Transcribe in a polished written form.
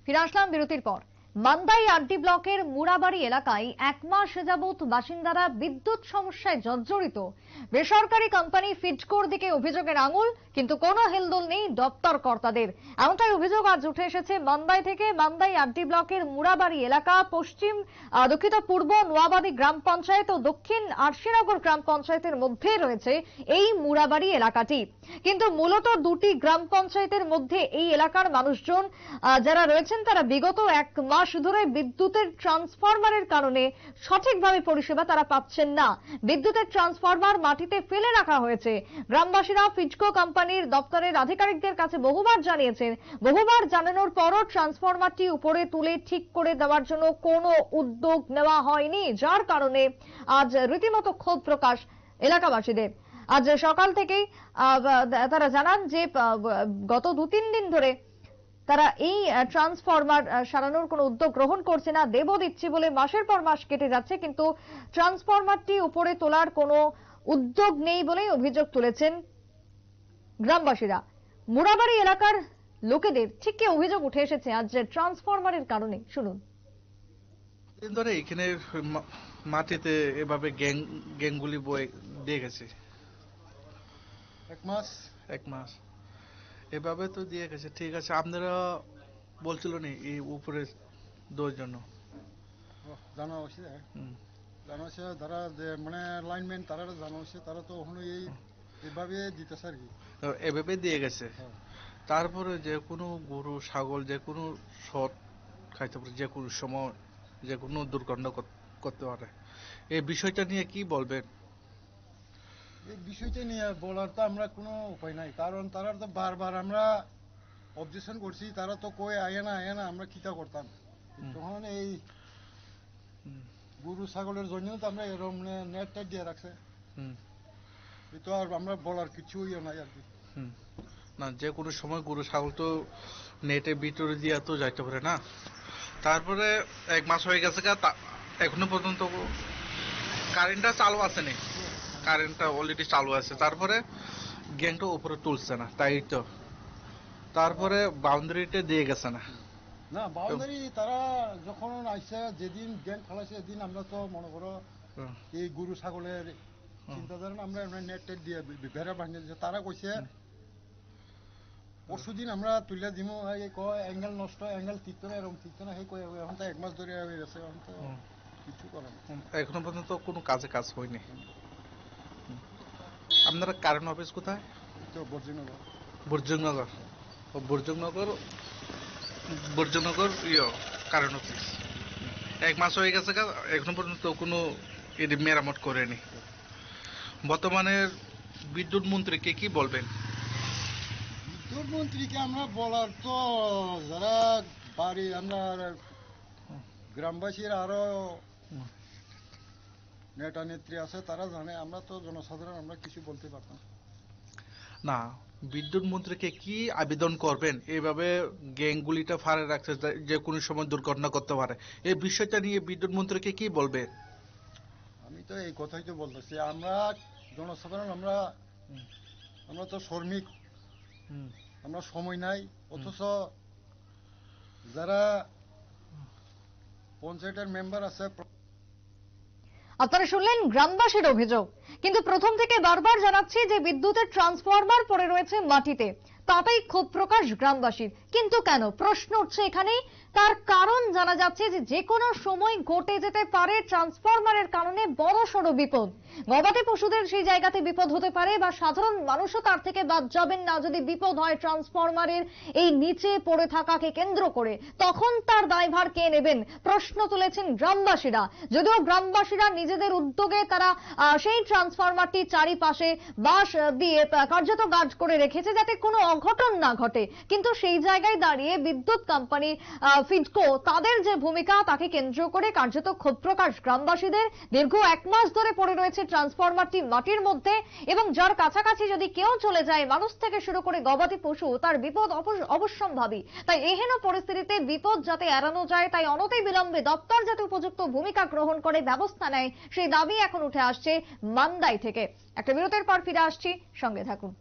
ফিরে আসলাম বিরতির পর। মান্দাই আরডি ব্লকের মুড়াবাড়ি এলাকায় 1 মাস যাবৎ বাসিন্দারা বিদ্যুৎ সমস্যায় জর্জরিত। বেসরকারি কোম্পানি ফিডকোর দিকে অভিযোগের আঙুল, কিন্তু কোনো হেলদোল নেই দপ্তর কর্তাদের। এমনটাই অভিযোগ আজ উঠে এসেছে মান্দাই থেকে। মান্দাই আরডি ব্লকের মুড়াবাড়ি এলাকা দক্ষিণ পূর্ব নোয়াবাদী গ্রাম পঞ্চায়েত ও দক্ষিণ আরশিনগর গ্রাম পঞ্চায়েতের মধ্যে রয়েছে এই মুড়াবাড়ি এলাকাটি। কিন্তু মূলত দুটি গ্রাম পঞ্চায়েতের মধ্যে এই এলাকার মানুষজন যারা রয়েছেন তারা বিগত 1 মাস ধরে বিদ্যুতের ট্রান্সফরমারের কারণে সঠিকভাবে পরিষেবা তারা পাচ্ছেন না। বিদ্যুতের ট্রান্সফরমার মাটিতে ফেলে রাখা হয়েছে। গ্রামবাসীরা ফিডকো কোম্পানির দপ্তরের আধিকারিকদের কাছে বহুবার জানিয়েছেন। বহুবার জানানোর পরও ট্রান্সফরমারটি উপরে তুলে ঠিক করে দেওয়ার জন্য কোনো উদ্যোগ নেওয়া হয়নি, যার কারণে আজ রীতিমতো ক্ষোভ প্রকাশ এলাকাবাসীদের। আজ সকাল থেকেই তারা জানান যে গত 2-3 দিন ধরে তারা এই ট্রান্সফরমার সারানোর কোনো উদ্যোগ গ্রহণ করছে না। দেবও দিচ্ছি বলে মাসের পর মাস কেটে যাচ্ছে, কিন্তু ট্রান্সফরমারটি উপরে তোলার কোনো উদ্যোগ নেই বলেই অভিযোগ তুলেছেন গ্রামবাসীরা। মুড়াবাড়ি এলাকার লোকেদের ঠিক কি অভিযোগ উঠে এসেছে আজ ট্রান্সফরমারের কারণে, শুনুন। দিন ধরে এখানে মাটিতে এভাবে গ্যাংগুলি বয়ে দিয়ে গেছে। 1 মাস এভাবে তো দিয়ে গেছে। ঠিক আছে, আপনারা বলছিল নি এই উপরে দেওয়ার জন্য? জানা হয়েছে যারা মানে লাইনম্যান তারা জানা হয়েছে, তারা তো ওখানে এইভাবে দিতেছে আর কি, এভাবে দিয়ে গেছে। তারপরে যে কোনো গরু ছাগল যে কোনো শট খাইতে পারে, যে কোনো সময় যে কোনো দুর্ঘটনা করতে পারে। এই বিষয়টা নিয়ে কি বলবেন? এই বিষয়টা নিয়ে বলার তো আমরা কোনো উপায় নাই, কারণ তারা তো বারবার আমরা অবজেকশন করছি, তারা তো কই আয় না আমরা কিতা করতাম। তখন এই গরু ছাগলের জন্য তো আমরা এরকম নেট টেট দিয়ে রাখছে, তো আর আমরা বলার কিছু নাই আর কি। না, যে কোনো সময় গরু ছাগল তো নেটের ভিতরে দিয়ে তো যাইতে পারে না। তারপরে 1 মাস হয়ে গেছে, এখনো পর্যন্ত কারেন্টটা চালু আছে না, কারেন্টটা অলরেডি চালু আছে। তারপরে গ্যাংটা উপরে তুলছে না, তাই তো। তারপরে বাউন্ডারিটা দিয়ে গেছে না। না, বাউন্ডারি তারা যখন আইসে, যেদিন গ্যাং ফেলাইছে সেদিন আমরা তো মনে করো এই গরু ছাগলের চিন্তাধারা আমরা নেট টেট দিয়ে বেড়া বানিয়ে দিচ্ছে। তারা কইছে পরশুদিন আমরা তুলে দিব, অ্যাঙ্গেল নষ্ট, অ্যাঙ্গেল ঠিকতো না, এরকম ঠিকতো না, সেই কয়ে এখন তো 1 মাস ধরে হয়ে গেছে, এখন তো কিছু করে না। এখনো পর্যন্ত কোনো কাজ হয়নি। আপনারা কারেন্ট অফিস কোথায়? বর্জনগর। বর্জনগর কারেন্ট অফিস। 1 মাস হয়ে গেছে, এখনো পর্যন্ত কোনো মেরামত করেনি। বর্তমানে বিদ্যুৎ মন্ত্রীকে কি বলবেন? বিদ্যুৎ মন্ত্রীকে আমরা বলার তো, যারা বাড়ি আমরা গ্রামবাসীর আরো নেতা নেত্রী আছে তারা জানে, আমরা তো জনসাধারণ আমরা কিছু বলতে পারতাম না। বিদ্যুৎ মন্ত্রীকে কি আবেদন করবেন? এইভাবে গ্যাংগুলিটা ফারে রাখছে, যে কোনো সময় দুর্ঘটনা করতে পারে। এই বিষয়টা নিয়ে বিদ্যুৎ মন্ত্রীকে কি বলবেন? আমি তো এই কথাই তো বলতেছি, আমরা জনসাধারণ আমরা তো শ্রমিক, আমরা সময় নাই, অথচ যারা পঞ্চায়েতের মেম্বার আছে। আপনারা শুনলেন গ্রামবাসীর অভিযোগ, কিন্তু প্রথম থেকে বারবার জানাচ্ছি যে বিদ্যুতের ট্রান্সফরমার পড়ে রয়েছে মাটিতে, তাতেই ক্ষোভ প্রকাশ গ্রামবাসীর। কিন্তু কেন, প্রশ্ন উঠছে এখানেই। তার কারণ জানা যাচ্ছে যে কোনো সময় ঘটে যেতে পারে ট্রান্সফরমারের কারণে বড়সড় বিপদ। গবাদি পশুদের সেই জায়গাতে বিপদ হতে পারে, বা সাধারণ মানুষও তার থেকে বাদ যাবেন না যদি বিপদ হয় ট্রান্সফরমারের এই নিচে পড়ে থাকাকে কেন্দ্র করে। তখন তার দায়ভার কে নেবেন, প্রশ্ন তুলেছেন গ্রামবাসীরা। যদিও গ্রামবাসীরা নিজেদের উদ্যোগে তারা সেই ট্রান্সফরমারটি চারিপাশে বাঁশ দিয়ে কার্যত গার্ড করে রেখেছে যাতে কোনো অঘটন না ঘটে, কিন্তু সেই জায়গায় দাঁড়িয়ে বিদ্যুৎ কোম্পানি ফিডকো তাদের যে ভূমিকা তাকে কেন্দ্র করে কার্যত ক্ষোভ প্রকাশ গ্রামবাসীদের। দীর্ঘ 1 মাস ধরে পড়ে রয়েছে ট্রান্সফরমারটি মাটির মধ্যে, এবং যার কাছাকাছি যদি কেউ চলে যায়, মানুষ থেকে শুরু করে গবাদি পশু, তার বিপদ অবশ্যম্ভাবী। তাই এহেন পরিস্থিতিতে বিপদ যাতে এড়ানো যায়, তাই অনতিবিলম্বে দপ্তর যাতে উপযুক্ত ভূমিকা গ্রহণ করে ব্যবস্থা নেয়, সেই দাবি এখন উঠে আসছে মান্দাই থেকে। একটা বিরতির পর ফিরে আসছি, সঙ্গে থাকুন।